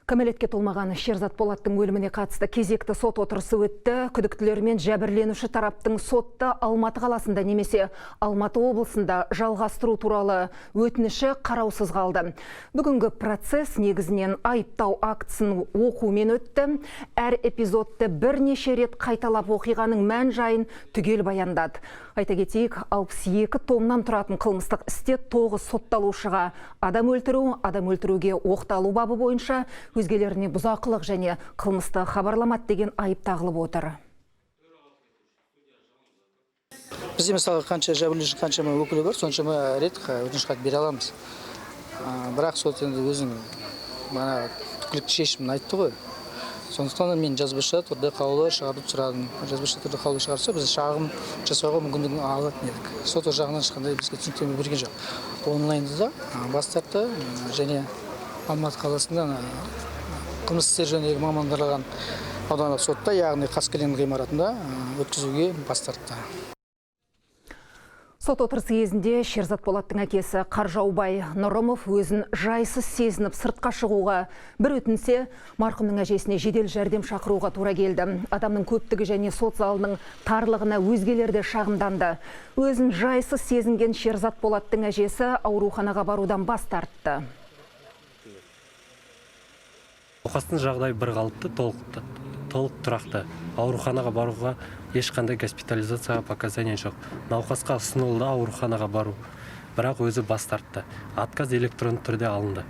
Кәмелетке толмаған Шерзат Полаттың өліміне қатысты кезекті сот отырысы өтті. Күдіктілер мен жәбірленуші тараптың сотта Алматы қаласында немесе Алматы облысында жалғастыру туралы өтініші қараусыз қалды. Бүгінгі процесс негізінен айыптау актісін оқумен өтті. Әр эпизодты бірнеше рет қайталап оқиғаның мән жайын түгел баяндады. Айта кетейік, 62 томнан тұратын қылмыстық істе 9 сотталушыға адам өлтіруге оқталу бабы бойынша өзгелеріне бұзақылық және қылмысты хабарламады деген айып тағылып отыр. Бізде мысалы қанша жәбірленуші, қаншама өкілі бар, соншама рет өтініш хат бере аламыз. Бірақ сот енді өзінің түпкілікті шешімін айтты ғой. Сондықтан мен жазбаша түрде қаулы шығарып сұрадым. Жазбаша түрде қаулы шығарса, біз шағым жасауға мүмкіндігін алатын едік. Сот жағынан ешқандай бізге түсініктеме берген жоқ. Онлайнда бас тартты және Алматы қаласында қылмыстық істер жөніндегі мамандандырылған аудандық сотта, яғни Қаскелең ғимаратында өткізуге бас тартты. Сот отырысы кезінде Шерзат Полаттың әкесі Қаржаубай Нұрымов өзін жайсыз сезініп сыртқа шығуға бір өтінсе, марқұмның әжесіне жедел жәрдем шақыруға тура келді. Адамның көптігі және сот залының тарлығына өзгелер де шағымданды. Өзін жайсыз сезінген Шерзат Полаттың әжесі ауруханаға барудан бас тартты. Науқастың жағдайы бір қалыпты, толық тұрақты. Ауруханаға баруға ешқандай госпитализацияға показания жоқ. Науқасқа ұсынылды ауруханаға бару, бірақ өзі бас тартты. Отказ электронды түрде алынды.